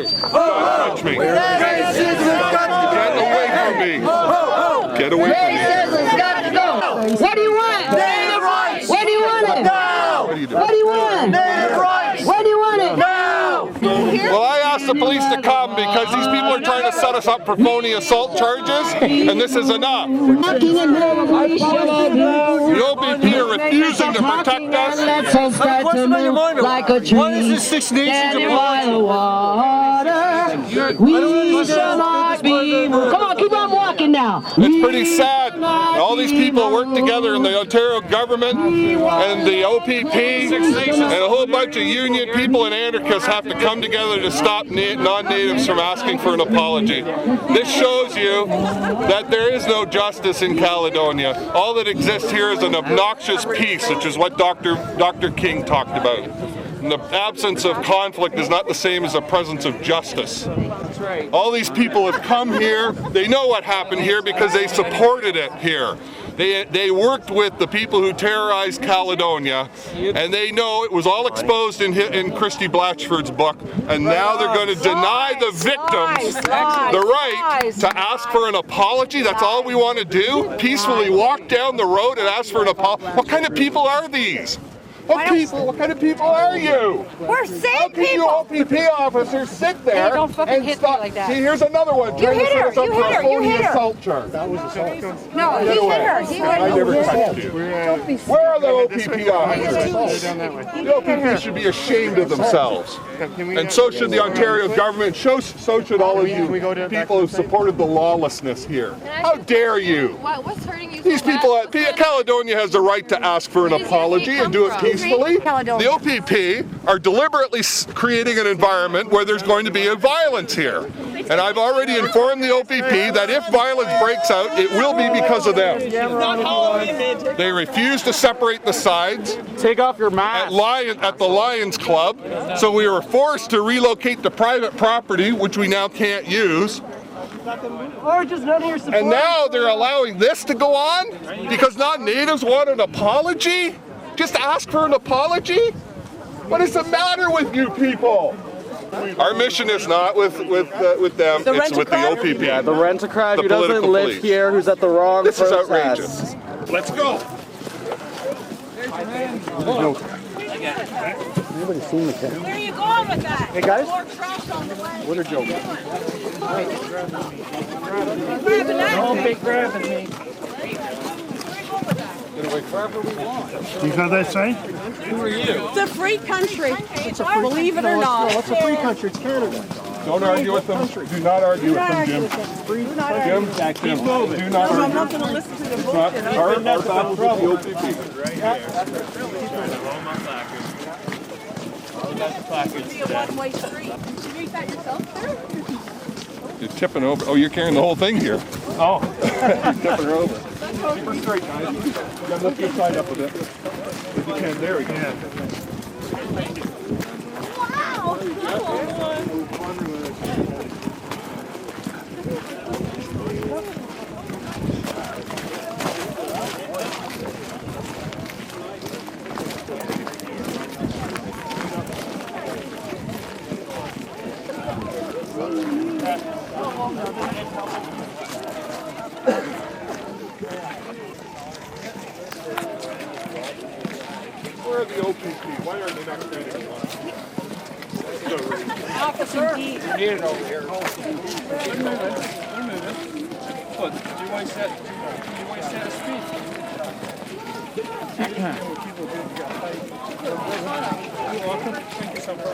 touch me. Get away from me. Get away from me. What do you want? Native rights! Where do you want it? Now! What are you doing? What do you want? Native rights! Where do you want it? Now! Well, I asked the police to come because these people are trying to set us up for phony assault charges, and this is enough. The OPP are refusing to protect us. Like a tree. Why is this Six Nations apology? We shall not be moved. Come on, keep on walking now. It's pretty sad. All these people work together in the Ontario government and the OPP and a whole bunch of union people and anarchists have to come together to stop non-natives from asking for an apology. This shows you that there is no justice in Caledonia. All that exists here is an obnoxious peace, which is what Dr. King talked about. And the absence of conflict is not the same as the presence of justice. All these people have come here. They know what happened here because they supported it here. They worked with the people who terrorized Caledonia, and they know it was all exposed in Christy Blatchford's book, and now they're going to deny the victims the right to ask for an apology. That's all we want to do? Peacefully walk down the road and ask for an apology? What kind of people are these? What kind of people are you? We're safe How can you OPP officers sit there Hey, don't fucking and hit me stop? like that. See, here's another one. You Trying to hit set her, us up you for hit a her, you phony hit her. assault charge. No, Get he away. hit her. He I went. never touched you. Where are the OPP officers? The OPP should be ashamed of themselves. And so should the Ontario government. So should all of you people who supported the lawlessness here. How dare you? What's hurting you? These people, Caledonia has the right to ask for an apology and do it peacefully. The OPP are deliberately creating an environment where there's going to be a violence here. And I've already informed the OPP that if violence breaks out, it will be because of them. They refuse to separate the sides. Take off your mask. At the Lions Club, so we were forced to relocate to private property, which we now can't use. Or just none of your support. And now they're allowing this to go on because non-natives want an apology? Just ask for an apology? What is the matter with you people? Our mission is not with them, it's with the OPP. Yeah, the rent-a-crowd who doesn't political live police. here, who's at the wrong This is protest. outrageous. Let's go. Nobody's seen the kid. Where are you going with that? Hey guys. More trash on the way. What a joke. Grabbing that. Don't be grabbing me. You got that sign? It's a free country. Believe it or not. It's a free country. It's Canada. Don't argue with them. Do not argue with them, Jim. Jim, do not argue. I'm not going to listen to the It's not our battle with the OPP. It's a one-way street. Did you read that yourself, sir? You're tipping over. Oh, you're carrying the whole thing here. Oh. You're tipping her over. Keep her straight, guys. You gotta lift your side up a bit. If you can, there we go. Wow. Where are the OPP? Why aren't they not creating one? Officer. You need it over here. What, do you want to set a speed? You're welcome. Thank you so much.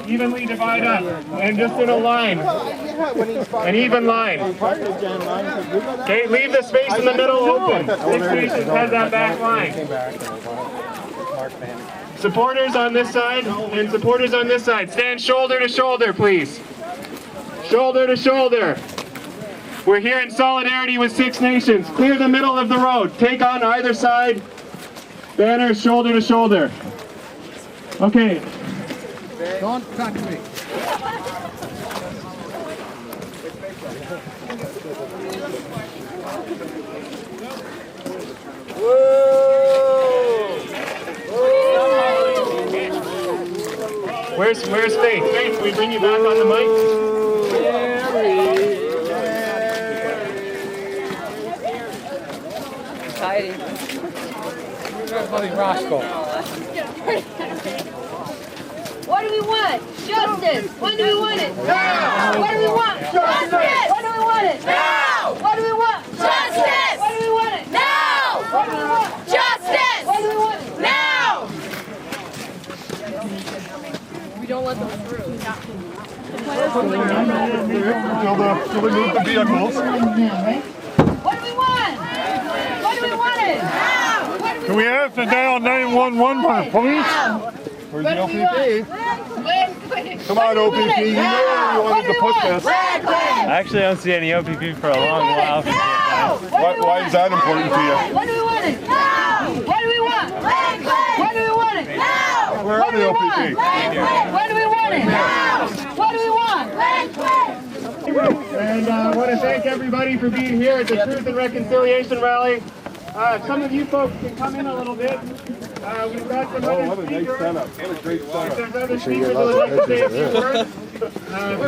Evenly divide up and just in a line. An even line. Okay, leave the space in the middle open. Six Nations has that back line. Supporters on this side and supporters on this side. Stand shoulder to shoulder, please. Shoulder to shoulder. We're here in solidarity with Six Nations. Clear the middle of the road. Take on either side. Banners shoulder to shoulder. Okay. Don't touch me. Where's Faith? Faith, can we bring you back on the mic? What do we want? Justice. When do we want it? Now. What do we want? Justice. When do we want it? Now. What do we want? Justice. When do we want it? Now. What do we want? Justice. When do we want it? Now. We don't let them through. Till they move the vehicles. What do we want? What do we want it? Now. What do we Can we have to dial 911 for police? Where's the OPP? Come on, OPP. You know you wanted to put this. I actually don't see any OPP for a long while. Why is that important to you? What do we want it? Now. What do we want? What do we want it? Now. Where are the OPP? What do we want it? Now. What do we want? And I want to thank everybody for being here at the Truth and Reconciliation Rally. Some of you folks can come in a little bit. We've got some other What a nice speakers. setup. What a great If setup. there's other speakers who would like to say a few words,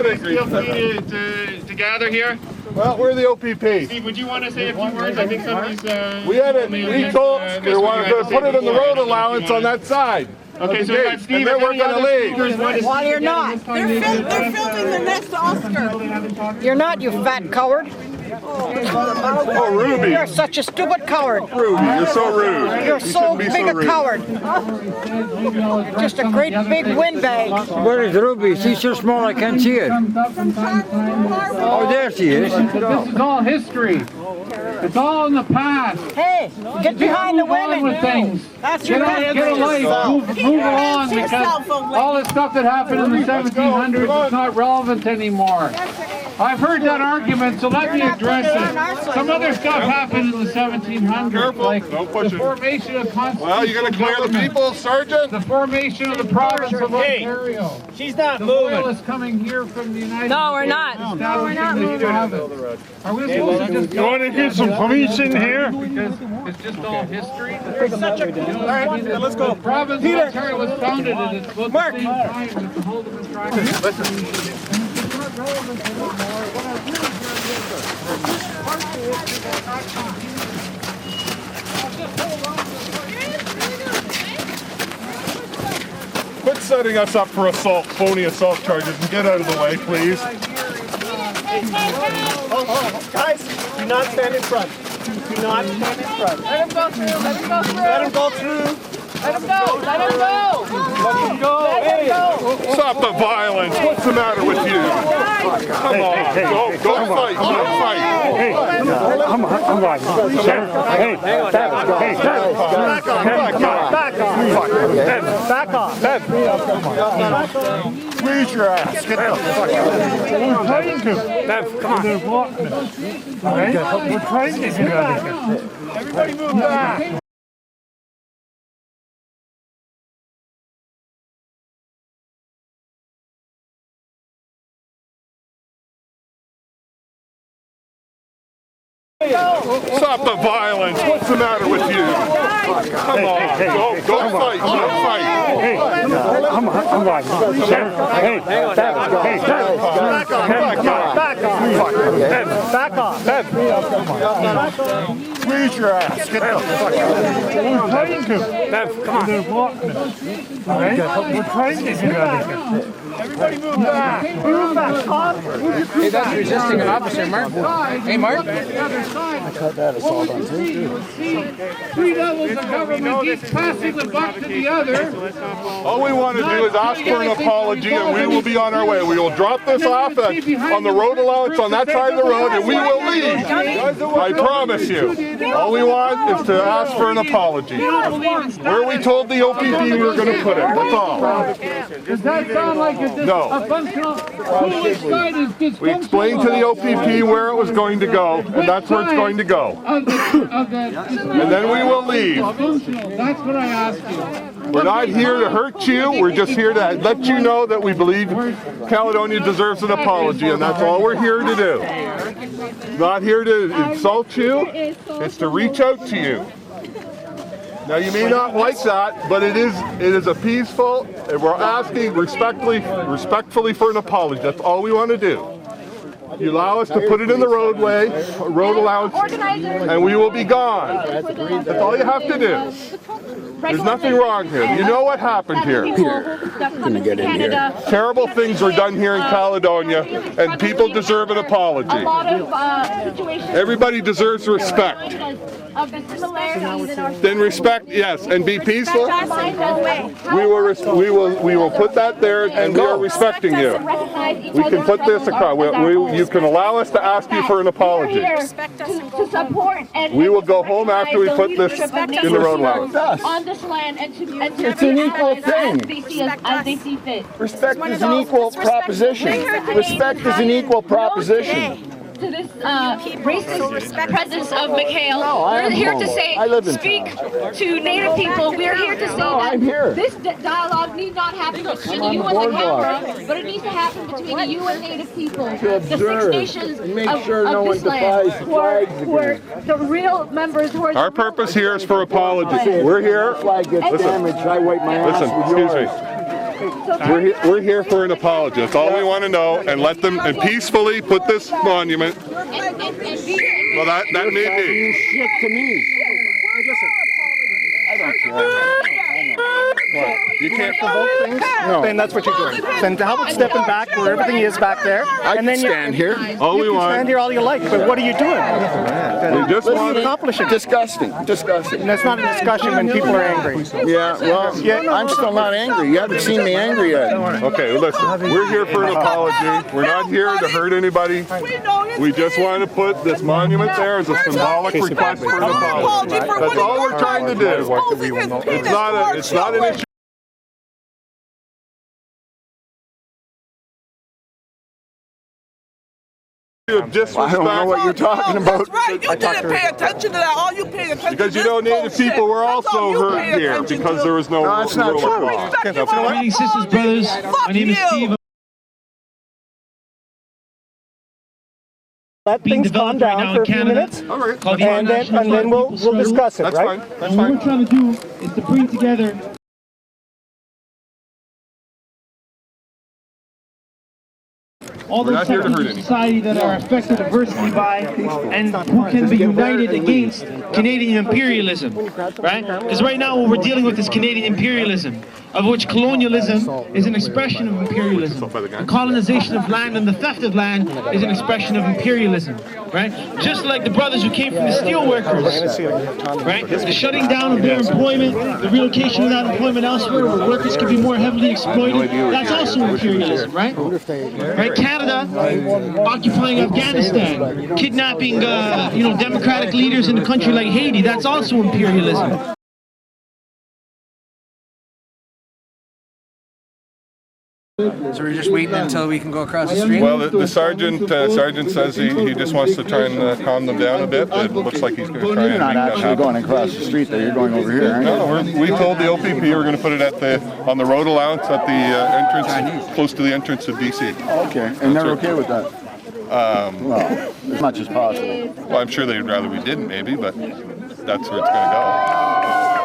please feel free to gather here. Well, we're the OPP. Steve, would you want to say a few words? I think some of these... We had it. We told they wanted to put it in the road allowance on that side. Okay, so we've got Steve and then we're going to leave. Well, you're not. They're filming the next Oscar. You're not, you fat coward. Oh, Ruby. You're such a stupid coward. Ruby, you're so rude. You're so shouldn't be big so a rude. coward. You're just a great big windbag. Where is Ruby? She's so small I can't see her. Oh, there she is. This is all history. It's all in the past. Hey, get behind the Move on with women. things. That's Get your a life. Move along, because all the stuff that happened in the 1700s is not relevant anymore. I've heard that argument, so let me address it. Some other stuff happened in the 1700s, like Don't push the it. formation of constitutional Well, you going to clear the government, people, Sergeant? the formation of the province of Ontario. She's not The moving. loyalists coming here from the United States. No, we're not. Establishing the province. Are we supposed to just You want to get some police in here? because it's just all history? There's such a let's go. The province of Ontario was founded at its same time as the Holden tribe. It's not relevant anymore. What I really care about Quit setting us up for assault, phony assault charges, and get out of the way, please. Guys, do not stand in front. Do not stand in front. Let him go through. Let him go through. Let him go through. Let him go. Let him go. Let him go. Hey. Stop the violence. What's the matter with you? Come on. Don't fight. Don't fight. I'm right. Hey, Back off. Back off. Back off. Squeeze your ass. Get the fuck out. We're trying to. come on. We're trying to get out of here. Everybody move back. Stop the violence. What's the matter with you? Come on. Don't fight. Don't fight. I'm right. Hey, Back off. Squeeze your ass. Get the fuck out. We're trying to. come on. We're trying to get out of here. Everybody move back. Hey, that's resisting an officer, Mark. Hey, Mark. I cut that assault on too. Three levels of government, each passing the buck to the other. All we want to do is ask for an apology, and we will be on our way. We will drop this off on the road allowance on that side of the road, and we will leave. I promise you. All we want is to ask for an apology. Where we told the OPP we were going to put it. That's all. Does that sound like a functional? Which side is dysfunctional? We explained to the OPP where it was going to go, and that's where it's going to go. And And then we will leave. That's what I asked you. We're not here to hurt you. We're just here to let you know that we believe Caledonia deserves an apology, and that's all we're here to do. Not here to insult you. It's to reach out to you. Now you may not like that, but it is a peaceful, and we're asking respectfully for an apology. That's all we want to do. You allow us to put it in the roadway, road allowance, and we will be gone. That's all you have to do. There's nothing wrong here. You know what happened here. Gonna get in here. Terrible things were done here in Caledonia, and people deserve an apology. Everybody deserves respect. Then respect, yes, and be peaceful. We will put that there, and we are respecting you. We can put this across. You can allow us to ask you for an apology. We will go home after we put this in the road allowance. On this land and to It's an equal thing. as they see fit. Respect is an equal proposition. Respect is an equal proposition. To this racist presence of McHale, we're here to say, speak to Native people. We're here to say that this dialogue need not happen between you and the camera, but it needs to happen between you and Native people, the Six Nations of this land, who are the real members. Who are our purpose here is for apology. We're here. Listen, excuse me. We're here for an apology. That's all we want to know, and let them peacefully put this monument. Well, that may be. Shit to me. Listen, I don't care. What? You can't provoke things? No. Then that's what you're doing. Then how about stepping back where everything is back there? I can stand here. All we want. Stand here all you like, but what are you doing? We just want to accomplish it. Disgusting. Disgusting. And that's not a discussion when people are angry. Yeah, well, I'm still not angry. You haven't seen me angry yet. Okay, listen, we're here for an apology. We're not here to hurt anybody. We just want to put this monument there as a symbolic request for an apology. That's all we're trying to do. It's not an issue. I don't know what you're talking about. That's right. You didn't pay attention to that. All you pay attention to because you know Native people were also hurt here because there was no rule of law. Greetings, sisters, brothers. My name is Steve. Let things calm down for a few minutes, and then we'll discuss it, right? That's fine. What we're trying to do is to bring together all those sections of society that are affected adversely by and who can be united against Canadian imperialism, right? Because right now what we're dealing with is Canadian imperialism, of which colonialism is an expression of imperialism. The colonization of land and the theft of land is an expression of imperialism, right? Just like the brothers who came from the steel workers, right? The shutting down of their employment, the relocation of that employment elsewhere where workers can be more heavily exploited, that's also imperialism, right? Right? Canada occupying Afghanistan, kidnapping, democratic leaders in a country like Haiti, that's also imperialism. So we're just waiting until we can go across the street? Well, the sergeant says he just wants to try and calm them down a bit. It looks like he's going to try and make that happen. You're not actually going across the street there. You're going over here, aren't you? No, we told the OPP we're going to put it on the road allowance at the entrance, close to the entrance of BC. Okay, and they're okay with that? Well, as much as possible. Well, I'm sure they'd rather we didn't, maybe, but that's where it's going to go.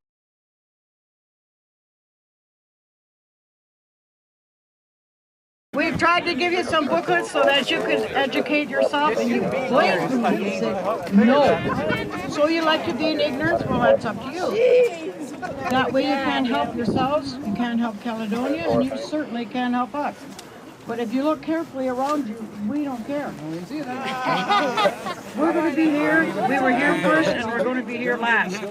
We've tried to give you some booklets so that you can educate yourself, and you blatantly said no. So you like to be in ignorance? Well, that's up to you. That way you can't help yourselves, you can't help Caledonia, and you certainly can't help us. But if you look carefully around you, we don't care. We're going to be here. We were here first, and we're going to be here last.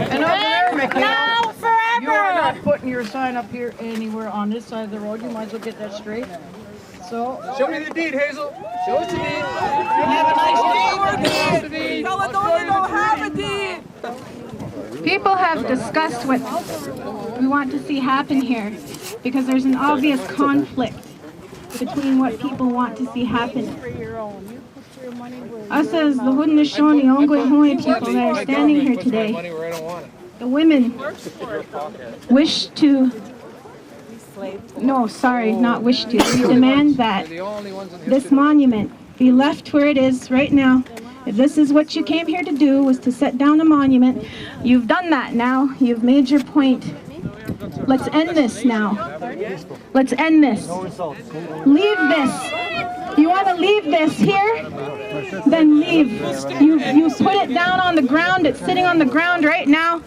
And over there, McHale. You're not putting your sign up here anywhere on this side of the road. You might as well get that straight. So show me the deed, Hazel. Show us the deed. Have a nice day. Caledonia don't have a deed. People have discussed what we want to see happen here because there's an obvious conflict between what people want to see happen. Us as the Haudenosaunee, Ongwe people that are standing here today, the women wish to, no, sorry, not wish to, we demand that this monument be left where it is right now. If this is what you came here to do, was to set down a monument, you've done that now, you've made your point. Let's end this now. Let's end this. Leave this. You want to leave this here? Then leave. You put it down on the ground. It's sitting on the ground right now.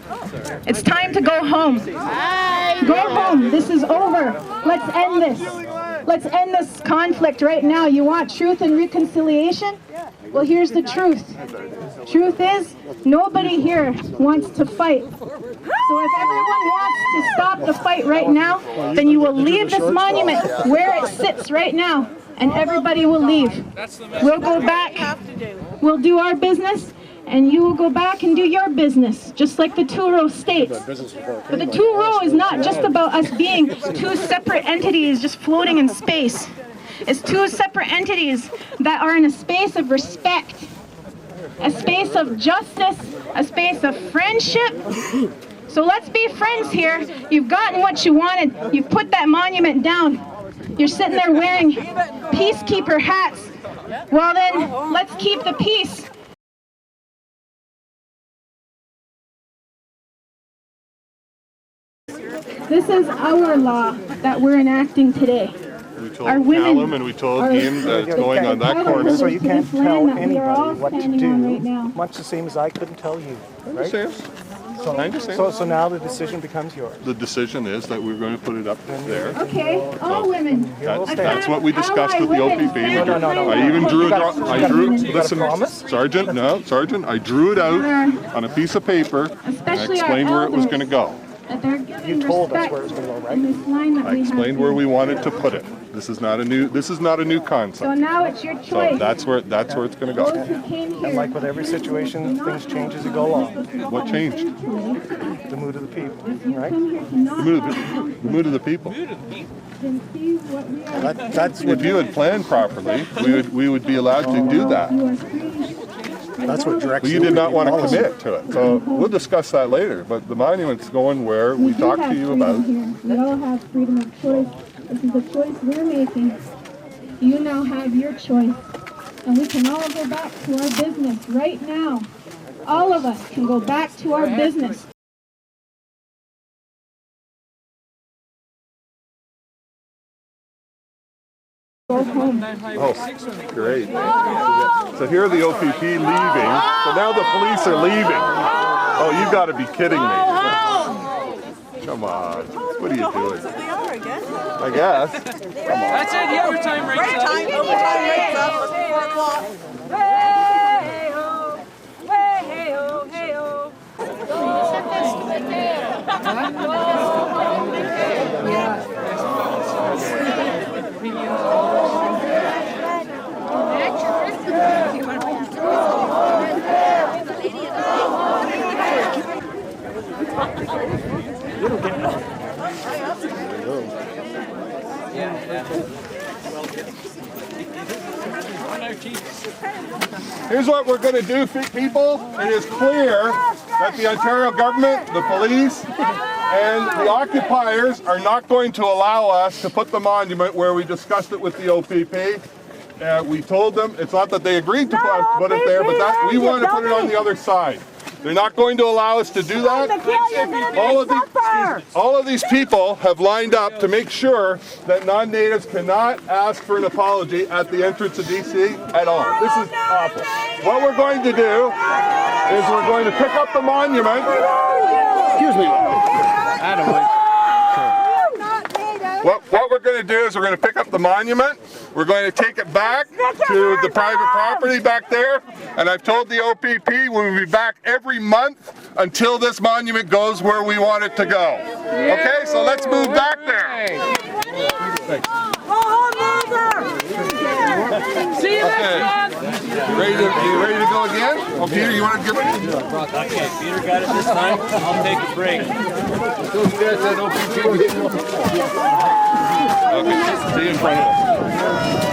It's time to go home. Go home. This is over. Let's end this. Let's end this conflict right now. You want truth and reconciliation? Well, here's the truth. Truth is, nobody here wants to fight. So if everyone wants to stop the fight right now, then you will leave this monument where it sits right now, and everybody will leave. We'll go back, we'll do our business, and you will go back and do your business, just like the two-row states. But the two-row is not just about us being two separate entities just floating in space. It's two separate entities that are in a space of respect, a space of justice, a space of friendship. So let's be friends here. You've gotten what you wanted. You've put that monument down. You're sitting there wearing peacekeeper hats. Well then, let's keep the peace. This is our law that we're enacting today. We told Callum and we told him that it's going on that corner. So you can't tell anybody what to do, much the same as I couldn't tell you. Right? So now the decision becomes yours. The decision is that we're going to put it up there. Okay, all women. That's what we discussed with the OPP. I even listen, Sergeant, I drew it out on a piece of paper and I explained where it was going to go. You told us where it was going to go, right? I explained where we wanted to put it. This is not a new concept. So now it's your choice. So that's where it's going to go. And like with every situation, things change as you go along. What changed? The mood of the people, right? The mood of the people. If you had planned properly, we would be allowed to do that. That's what directs you did not want to commit to it. So we'll discuss that later. But the monument's going where we talked to you about. We all have freedom of choice. This is the choice we're making. You now have your choice. And we can all go back to our business right now. All of us can go back to our business. Go home. Oh, great. So here are the OPP leaving. So now the police are leaving. Oh, you've got to be kidding me. Come on. What are you doing? I guess. Come on. That's it. The overtime rates up. Overtime rates up. 4 o'clock. Hey-ho. Hey-ho. Hey-ho. Here's what we're going to do, people. It is clear that the Ontario government, the police, and the occupiers are not going to allow us to put the monument where we discussed it with the OPP. We told them, it's not that they agreed to put it there, but that we want to put it on the other side. They're not going to allow us to do that. All of these people have lined up to make sure that non-natives cannot ask for an apology at the entrance of DC at all. This is awful. What we're going to do is we're going to pick up the monument. Excuse me. What we're going to do is we're going to pick up the monument. We're going to take it back to the private property back there. And I've told the OPP we'll be back every month until this monument goes where we want it to go. Okay, so let's move back there. See you next month. You ready to go again? Oh, Peter, you want to give it? Okay, Peter got it this time. I'll take a break. Okay, see you in front of us.